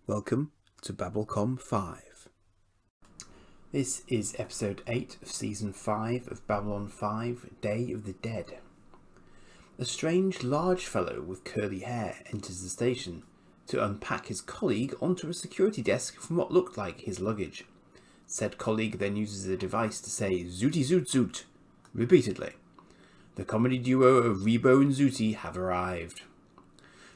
Welcome to Babblecom 5. This is episode 8 of season 5 of Babylon 5, Day of the Dead. A strange large fellow with curly hair enters the station to unpack his colleague onto a security desk from what looked like his luggage. Said colleague then uses a device to say zooty zoot zoot repeatedly. The comedy duo of Rebo and Zooty have arrived.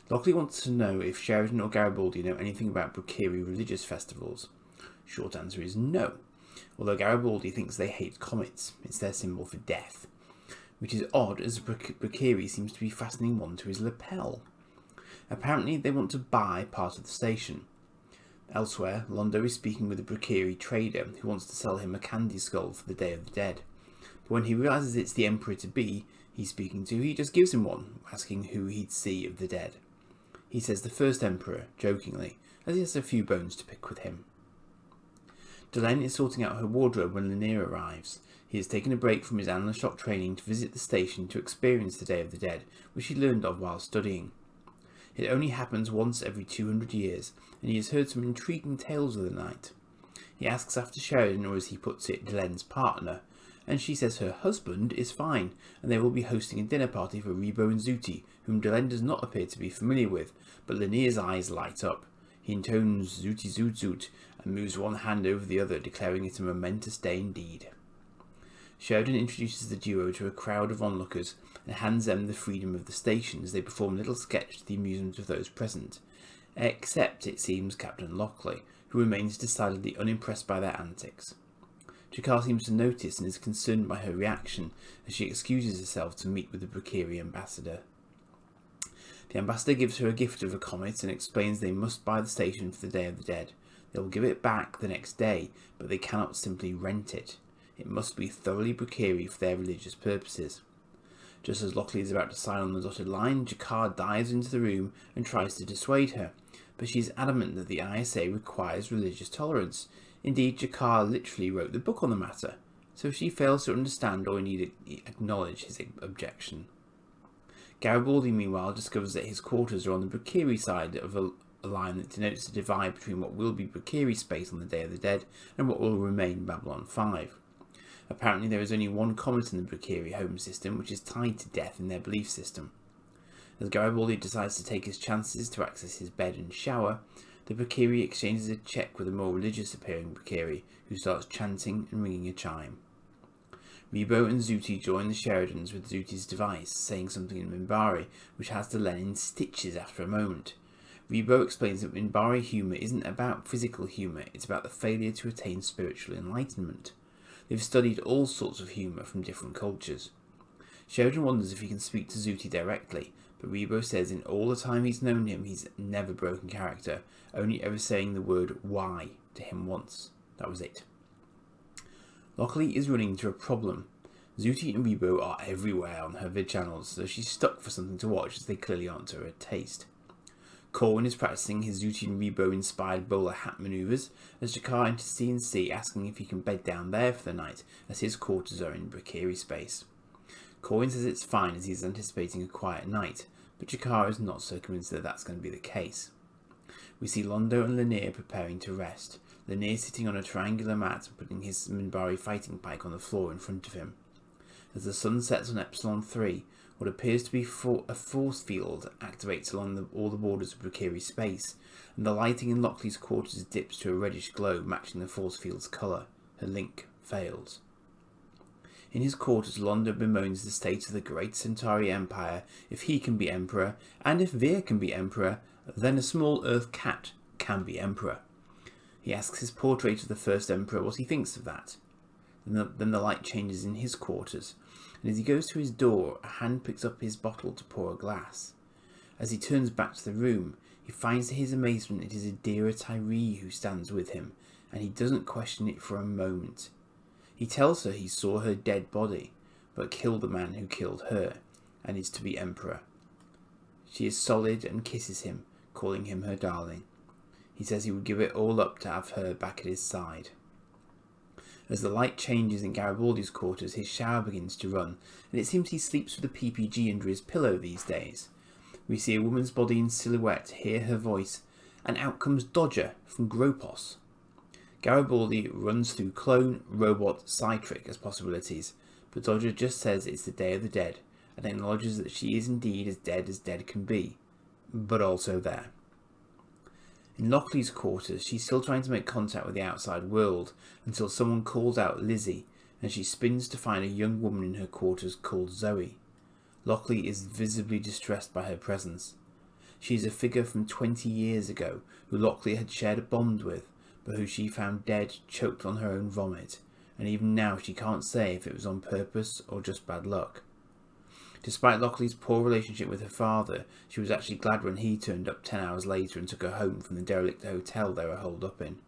Lockley wants to know if Sheridan or Garibaldi know anything about Brukiri religious festivals. Short answer is no, although Garibaldi thinks they hate comets. It's their symbol for death, which is odd as Brukiri seems to be fastening one to his lapel. Apparently they want to buy part of the station. Elsewhere, Londo is speaking with a Brukiri trader who wants to sell him a candy skull for the Day of the Dead. But when he realises it's the Emperor-to-be he's speaking to, he just gives him one, asking who he'd see of the dead. He says the first Emperor, jokingly, as he has a few bones to pick with him. Delenn is sorting out her wardrobe when Lanier arrives. He has taken a break from his analyst shock training to visit the station to experience the Day of the Dead, which he learned of while studying. It only happens once every 200 years, and he has heard some intriguing tales of the night. He asks after Sheridan, or as he puts it, Delenn's partner, and she says her husband is fine, and they will be hosting a dinner party for Rebo and Zooty, whom Delenn does not appear to be familiar with, but Lanier's eyes light up. He intones zooty zoot zoot, and moves one hand over the other, declaring it a momentous day indeed. Sheridan introduces the duo to a crowd of onlookers, and hands them the freedom of the station as they perform a little sketch to the amusement of those present, except, it seems, Captain Lockley, who remains decidedly unimpressed by their antics. Jakar seems to notice and is concerned by her reaction as she excuses herself to meet with the Brukiri ambassador. The ambassador gives her a gift of a comet and explains they must buy the station for the Day of the Dead. They will give it back the next day, but they cannot simply rent it. It must be thoroughly Brukiri for their religious purposes. Just as Lockley is about to sign on the dotted line, Jakar dives into the room and tries to dissuade her, but she is adamant that the ISA requires religious tolerance. Indeed, Jakar literally wrote the book on the matter, so she fails to understand or indeed acknowledge his objection. Garibaldi, meanwhile, discovers that his quarters are on the Brukiri side of a line that denotes the divide between what will be Brukiri space on the Day of the Dead and what will remain Babylon 5. Apparently there is only one comet in the Brukiri home system, which is tied to death in their belief system. As Garibaldi decides to take his chances to access his bed and shower, the Brukiri exchanges a check with a more religious-appearing Brukiri, who starts chanting and ringing a chime. Rebo and Zooty join the Sheridans with Zooty's device, saying something in Minbari, which has Delenn in stitches after a moment. Rebo explains that Minbari humour isn't about physical humour, it's about the failure to attain spiritual enlightenment. They've studied all sorts of humour from different cultures. Sheridan wonders if he can speak to Zooty directly, but Rebo says in all the time he's known him, he's never broken character, only ever saying the word "why" to him once. That was it. Lockley is running into a problem. Zooty and Rebo are everywhere on her vid channels, so she's stuck for something to watch as they clearly aren't to her taste. Corwin is practicing his Zooty and Rebo inspired bowler hat manoeuvres as Jakar enters CNC asking if he can bed down there for the night, as his quarters are in Brukiri space. Corwin says it's fine as he's anticipating a quiet night, but Jakar is not so convinced that that's going to be the case. We see Londo and Lanier preparing to rest, Lanier sitting on a triangular mat and putting his Minbari fighting pike on the floor in front of him. As the sun sets on Epsilon 3, what appears to be a force field activates along all the borders of Brukiri space, and the lighting in Lockley's quarters dips to a reddish glow matching the force field's colour. Her link fails. In his quarters, Londo bemoans the state of the great Centauri Empire. If he can be Emperor, and if Vir can be Emperor, then a small Earth cat can be Emperor. He asks his portrait of the first Emperor what he thinks of that. Then the light changes in his quarters, and as he goes to his door, a hand picks up his bottle to pour a glass. As he turns back to the room, he finds to his amazement it is Adira Tyree who stands with him, and he doesn't question it for a moment. He tells her he saw her dead body, but killed the man who killed her, and is to be Emperor. She is solid and kisses him, calling him her darling. He says he would give it all up to have her back at his side. As the light changes in Garibaldi's quarters, his shower begins to run, and it seems he sleeps with a PPG under his pillow these days. We see a woman's body in silhouette, hear her voice, and out comes Dodger from Gropos. Garibaldi runs through clone, robot, Psytric as possibilities, but Dodger just says it's the Day of the Dead and acknowledges that she is indeed as dead can be, but also there. In Lockley's quarters, she's still trying to make contact with the outside world until someone calls out Lizzie, and she spins to find a young woman in her quarters called Zoe. Lockley is visibly distressed by her presence. She is a figure from 20 years ago who Lockley had shared a bond with, but who she found dead, choked on her own vomit, and even now she can't say if it was on purpose or just bad luck. Despite Lockley's poor relationship with her father, she was actually glad when he turned up 10 hours later and took her home from the derelict hotel they were holed up in.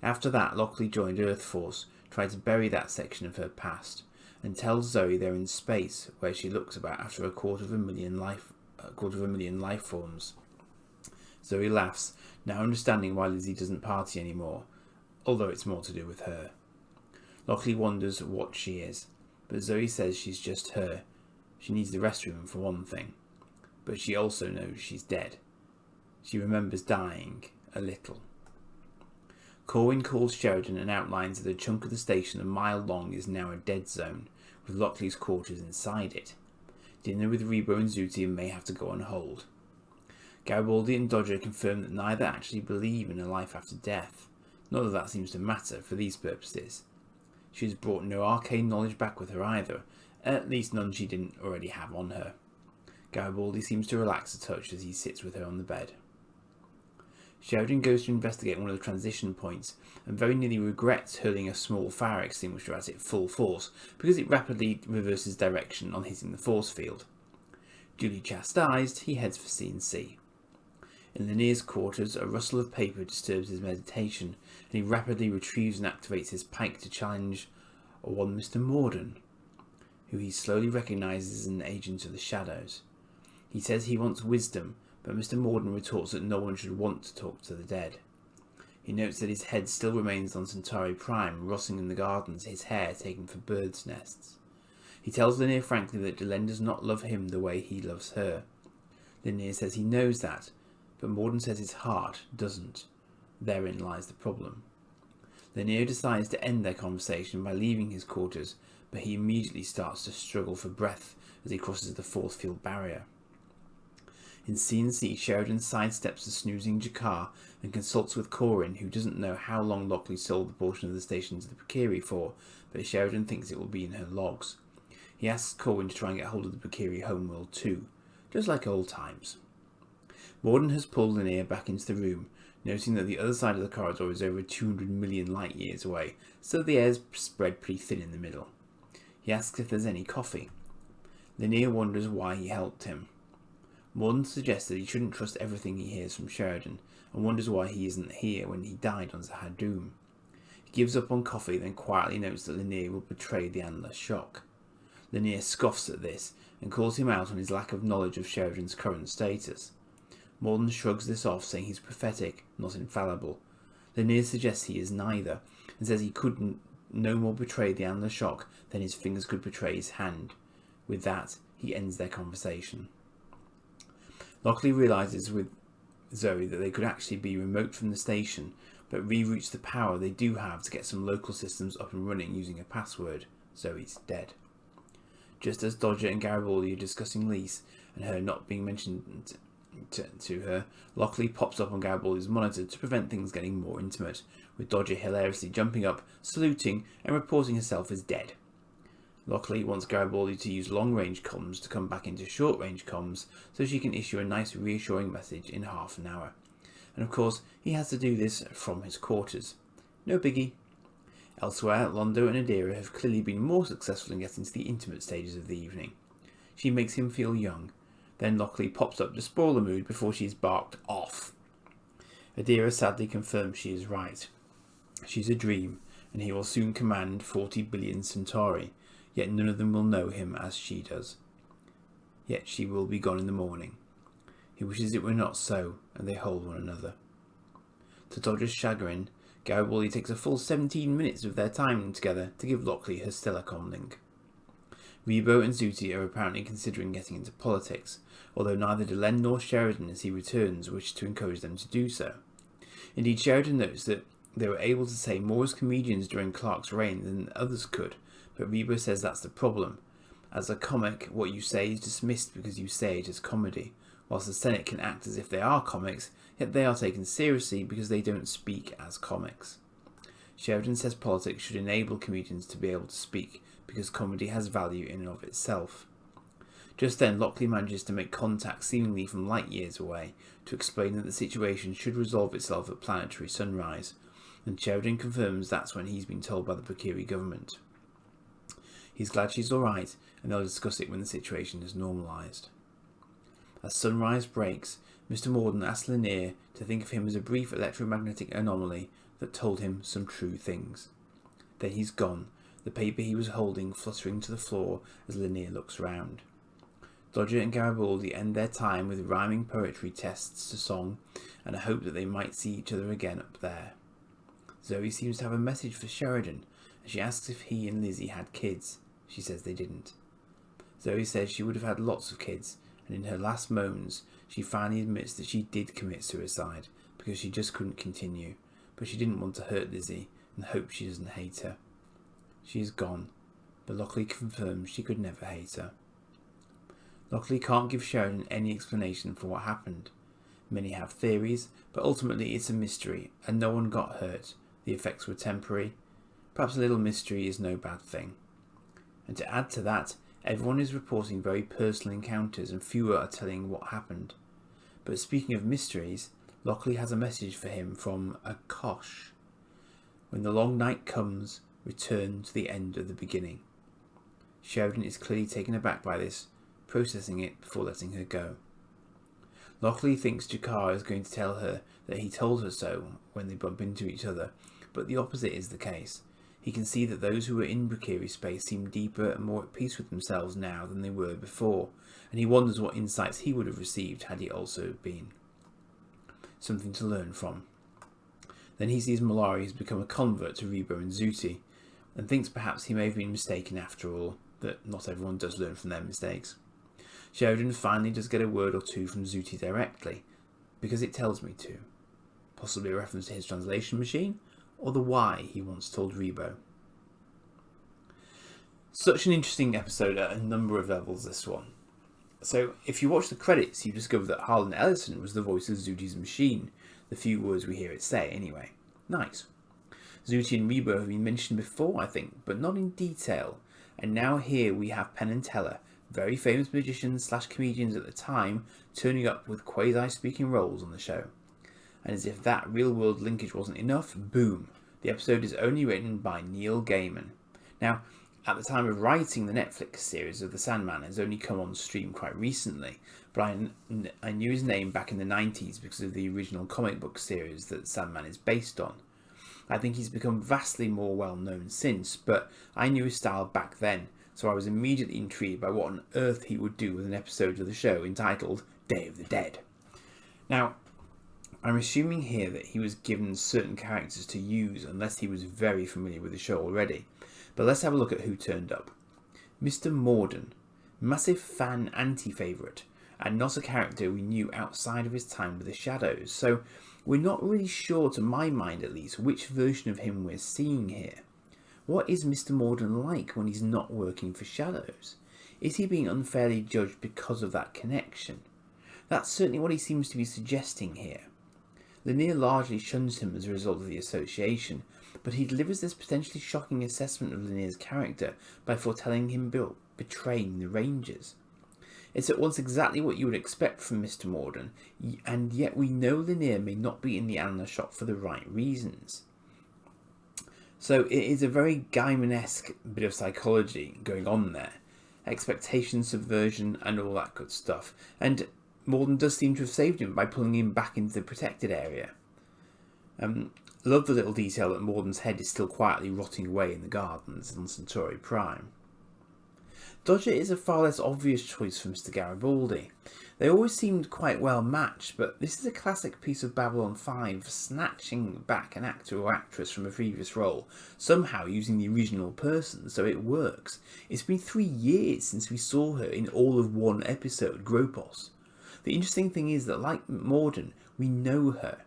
After that, Lockley joined Earth Force, tried to bury that section of her past, and tells Zoe they're in space, where she looks about after a quarter of a million life forms. Zoe laughs, now understanding why Lizzie doesn't party anymore, although it's more to do with her. Lockley wonders what she is, but Zoe says she's just her. She needs the restroom for one thing, but she also knows she's dead. She remembers dying a little. Corwin calls Sheridan and outlines that a chunk of the station a mile long is now a dead zone, with Lockley's quarters inside it. Dinner with Rebo and Zooty may have to go on hold. Garibaldi and Dodger confirm that neither actually believe in a life after death, not that that seems to matter for these purposes. She has brought no arcane knowledge back with her either, at least none she didn't already have on her. Garibaldi seems to relax a touch as he sits with her on the bed. Sheridan goes to investigate one of the transition points and very nearly regrets hurling a small fire extinguisher at it full force because it rapidly reverses direction on hitting the force field. Duly chastised, he heads for C&C. In Lanier's quarters, a rustle of paper disturbs his meditation, and he rapidly retrieves and activates his pike to challenge one Mr. Morden, who he slowly recognises as an agent of the shadows. He says he wants wisdom, but Mr. Morden retorts that no one should want to talk to the dead. He notes that his head still remains on Centauri Prime, rustling in the gardens, his hair taken for birds' nests. He tells Lanier frankly that Delenn does not love him the way he loves her. Lanier says he knows that, but Morden says his heart doesn't. Therein lies the problem. Lanier decides to end their conversation by leaving his quarters, but he immediately starts to struggle for breath as he crosses the force field barrier. In C&C, Sheridan sidesteps the snoozing Jakar and consults with Corwin, who doesn't know how long Lockley sold the portion of the station to the Pekiri for, but Sheridan thinks it will be in her logs. He asks Corwin to try and get hold of the Pekiri homeworld too, just like old times. Morden has pulled Lanier back into the room, noting that the other side of the corridor is over 200 million light years away, so the air's spread pretty thin in the middle. He asks if there's any coffee. Lanier wonders why he helped him. Morden suggests that he shouldn't trust everything he hears from Sheridan, and wonders why he isn't here when he died on Zahadum. He gives up on coffee, then quietly notes that Lanier will betray the Endless Shock. Lanier scoffs at this, and calls him out on his lack of knowledge of Sheridan's current status. Morden shrugs this off, saying he's prophetic, not infallible. Lanier suggests he is neither, and says he could no more betray the Endless Shock than his fingers could betray his hand. With that, he ends their conversation. Lockley realises with Zoe that they could actually be remote from the station, but reroutes the power they do have to get some local systems up and running using a password. Zoe's dead. Just as Dodger and Garibaldi are discussing Lise and her not being mentioned to her, Lockley pops up on Garibaldi's monitor to prevent things getting more intimate, with Dodger hilariously jumping up, saluting, and reporting herself as dead. Lockley wants Garibaldi to use long-range comms to come back into short-range comms so she can issue a nice reassuring message in half an hour. And of course, he has to do this from his quarters. No biggie. Elsewhere, Londo and Adira have clearly been more successful in getting to the intimate stages of the evening. She makes him feel young. Then Lockley pops up to spoil the mood before she's barked off. Adira sadly confirms she is right. She's a dream, and he will soon command 40 billion Centauri, yet none of them will know him as she does. Yet she will be gone in the morning. He wishes it were not so, and they hold one another. To Dodger's chagrin, Garibaldi takes a full 17 minutes of their time together to give Lockley her stellar comlink. Rebo and Zooty are apparently considering getting into politics, although neither Delenn nor Sheridan, as he returns, wish to encourage them to do so. Indeed, Sheridan notes that they were able to say more as comedians during Clark's reign than others could, but Rebo says that's the problem. As a comic, what you say is dismissed because you say it as comedy, whilst the Senate can act as if they are comics, yet they are taken seriously because they don't speak as comics. Sheridan says politics should enable comedians to be able to speak, because comedy has value in and of itself. Just then, Lockley manages to make contact seemingly from light years away to explain that the situation should resolve itself at planetary sunrise, and Sheridan confirms that's when he's been told by the Bakiri government. He's glad she's alright, and they'll discuss it when the situation is normalised. As sunrise breaks, Mr. Morden asks Lanier to think of him as a brief electromagnetic anomaly that told him some true things. Then he's gone, the paper he was holding fluttering to the floor as Lanier looks round. Dodger and Garibaldi end their time with rhyming poetry tests to song and a hope that they might see each other again up there. Zoe seems to have a message for Sheridan, and she asks if he and Lizzie had kids. She says they didn't. Zoe says she would have had lots of kids, and in her last moments she finally admits that she did commit suicide because she just couldn't continue, but she didn't want to hurt Lizzie and hopes she doesn't hate her. She is gone, but Lockley confirms she could never hate her. Lockley can't give Sheridan any explanation for what happened. Many have theories, but ultimately it's a mystery, and no one got hurt. The effects were temporary. Perhaps a little mystery is no bad thing. And to add to that, everyone is reporting very personal encounters and fewer are telling what happened. But speaking of mysteries, Lockley has a message for him from a Kosh. When the long night comes, return to the end of the beginning. Sheridan is clearly taken aback by this, processing it before letting her go. Lockley thinks Jakar is going to tell her that he told her so when they bump into each other, but the opposite is the case. He can see that those who were in Bakiri space seem deeper and more at peace with themselves now than they were before, and he wonders what insights he would have received had he also been. Something to learn from. Then he sees Malari has become a convert to Rebo and Zooty, and thinks perhaps he may have been mistaken after all, that not everyone does learn from their mistakes. Sheridan finally does get a word or two from Zooty directly, because it tells me to. Possibly a reference to his translation machine, or the why he once told Rebo. Such an interesting episode at a number of levels, this one. So, if you watch the credits, you discover that Harlan Ellison was the voice of Zooty's machine, the few words we hear it say, anyway. Nice. Zooty and Rebo have been mentioned before, I think, but not in detail, and now here we have Penn and Teller, very famous magicians / comedians at the time, turning up with quasi-speaking roles on the show. And as if that real-world linkage wasn't enough, boom, the episode is only written by Neil Gaiman. Now, at the time of writing, the Netflix series of The Sandman has only come on stream quite recently, but I knew his name back in the 90s because of the original comic book series that Sandman is based on. I think he's become vastly more well-known since, but I knew his style back then, so I was immediately intrigued by what on earth he would do with an episode of the show entitled Day of the Dead. Now, I'm assuming here that he was given certain characters to use unless he was very familiar with the show already. But let's have a look at who turned up. Mr. Morden, massive fan anti-favourite, and not a character we knew outside of his time with the Shadows, so we're not really sure, to my mind at least, which version of him we're seeing here. What is Mr. Morden like when he's not working for Shadows? Is he being unfairly judged because of that connection? That's certainly what he seems to be suggesting here. Lanier largely shuns him as a result of the association, but he delivers this potentially shocking assessment of Lanier's character by foretelling him betraying the Rangers. It's at once exactly what you would expect from Mr. Morden, and yet we know Lanier may not be in the Anna shop for the right reasons. So it is a very Gaiman-esque bit of psychology going on there. Expectation subversion and all that good stuff. And Morden does seem to have saved him by pulling him back into the protected area. Love the little detail that Morden's head is still quietly rotting away in the gardens on Centauri Prime. Dodger is a far less obvious choice for Mr. Garibaldi. They always seemed quite well matched, but this is a classic piece of Babylon 5 snatching back an actor or actress from a previous role, somehow using the original person so it works. It's been 3 years since we saw her in all of one episode, Gropos. The interesting thing is that, like Morden, we know her.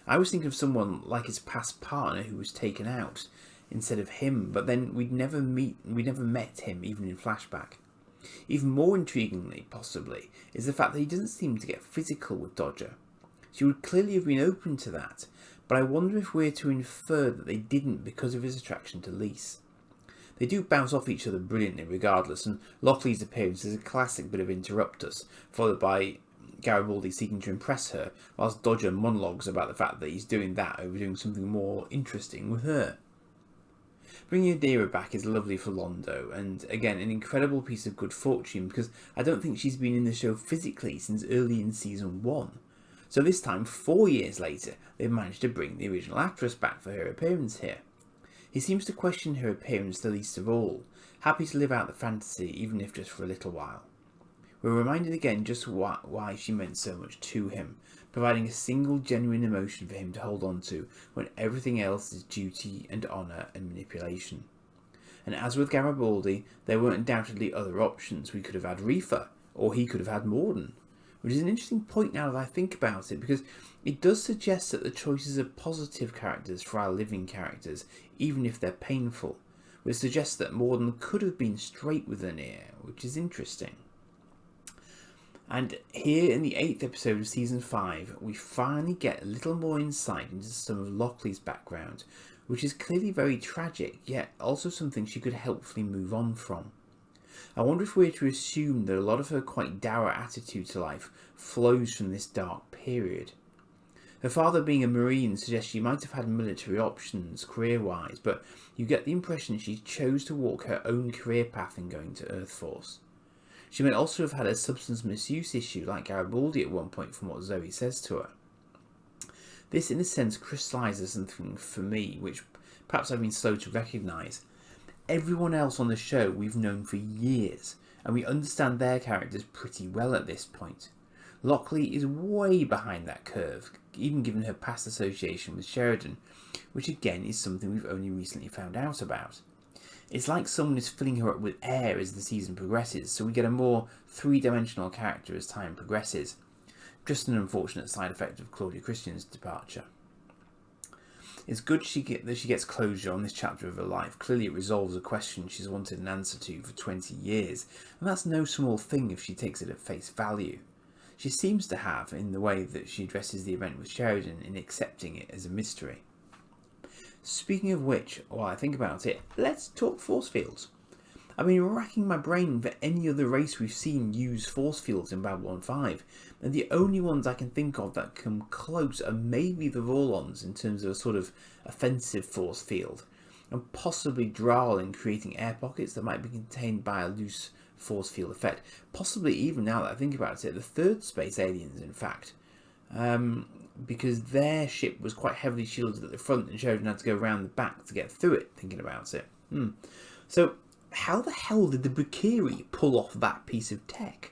I was thinking of someone like his past partner who was taken out instead of him, but then we never met him even in flashback. Even more intriguingly, possibly, is the fact that he doesn't seem to get physical with Dodger. She would clearly have been open to that, but I wonder if we're to infer that they didn't because of his attraction to Lise. They do bounce off each other brilliantly regardless, and Lockley's appearance is a classic bit of interruptus, followed by Garibaldi seeking to impress her, whilst Dodger monologues about the fact that he's doing that over doing something more interesting with her. Bringing Adira back is lovely for Londo, and again an incredible piece of good fortune because I don't think she's been in the show physically since early in season 1. So this time, 4 years later, they've managed to bring the original actress back for her appearance here. He seems to question her appearance the least of all, happy to live out the fantasy even if just for a little while. We're reminded again just why she meant so much to him, providing a single genuine emotion for him to hold on to when everything else is duty and honour and manipulation. And as with Garibaldi, there were undoubtedly other options. We could have had Reefer, or he could have had Morden, which is an interesting point now that I think about it, because it does suggest that the choices are positive characters for our living characters, even if they're painful, which suggests that Morden could have been straight with Anir, which is interesting. And here in the 8th episode of season 5, we finally get a little more insight into some of Lockley's background, which is clearly very tragic, yet also something she could helpfully move on from. I wonder if we're to assume that a lot of her quite dour attitude to life flows from this dark period. Her father being a Marine suggests she might have had military options career-wise, but you get the impression she chose to walk her own career path in going to Earth Force. She may also have had a substance misuse issue like Garibaldi at one point from what Zoe says to her. This in a sense crystallises something for me, which perhaps I've been slow to recognise. Everyone else on the show we've known for years, and we understand their characters pretty well at this point. Lockley is way behind that curve, even given her past association with Sheridan, which again is something we've only recently found out about. It's like someone is filling her up with air as the season progresses, so we get a more three-dimensional character as time progresses. Just an unfortunate side effect of Claudia Christian's departure. It's good that she gets closure on this chapter of her life. Clearly it resolves a question she's wanted an answer to for 20 years, and that's no small thing if she takes it at face value. She seems to have, in the way that she addresses the event with Sheridan, in accepting it as a mystery. Speaking of which, while I think about it, let's talk force fields. I've been racking my brain for any other race we've seen use force fields in Babylon 5, and the only ones I can think of that come close are maybe the Vorlons in terms of a sort of offensive force field, and possibly Draal in creating air pockets that might be contained by a loose force field effect. Possibly even, now that I think about it, the third space aliens, in fact. Because their ship was quite heavily shielded at the front and Sheridan had to go around the back to get through it, thinking about it. So, how the hell did the Brakiri pull off that piece of tech?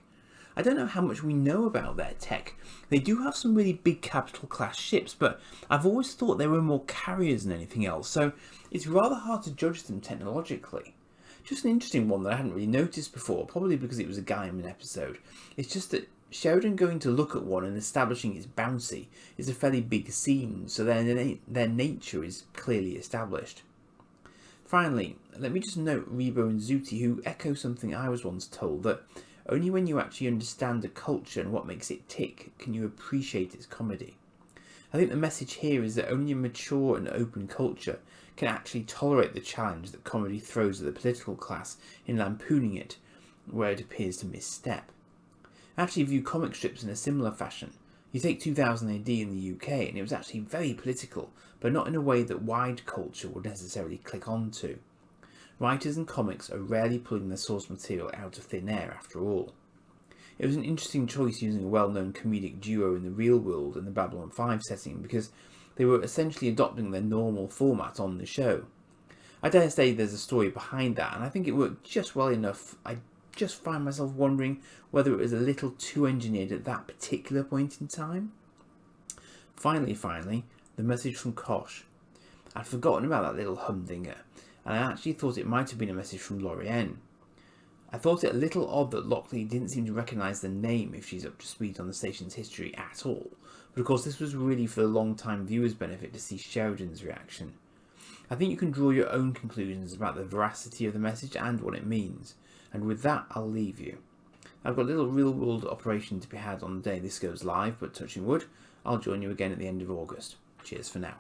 I don't know how much we know about their tech. They do have some really big capital class ships, but I've always thought they were more carriers than anything else, so it's rather hard to judge them technologically. Just an interesting one that I hadn't really noticed before, probably because it was a guy in an episode. It's just that Sheridan going to look at one and establishing its bouncy is a fairly big scene, so their nature is clearly established. Finally, let me just note Rebo and Zooty, who echo something I was once told, that only when you actually understand a culture and what makes it tick can you appreciate its comedy. I think the message here is that only a mature and open culture can actually tolerate the challenge that comedy throws at the political class in lampooning it where it appears to misstep. I actually view comic strips in a similar fashion. You take 2000 AD in the UK and it was actually very political, but not in a way that wide culture would necessarily click onto. Writers and comics are rarely pulling their source material out of thin air after all. It was an interesting choice using a well-known comedic duo in the real world in the Babylon 5 setting because they were essentially adopting their normal format on the show. I dare say there's a story behind that, and I think it worked just well enough. I just find myself wondering whether it was a little too engineered at that particular point in time. Finally, the message from Kosh. I'd forgotten about that little humdinger, and I actually thought it might have been a message from Lorien. I thought it a little odd that Lockley didn't seem to recognise the name if she's up to speed on the station's history at all, but of course this was really for the long-time viewer's benefit to see Sheridan's reaction. I think you can draw your own conclusions about the veracity of the message and what it means, and with that I'll leave you. I've got a little real-world operation to be had on the day this goes live, but touching wood, I'll join you again at the end of August. Cheers for now.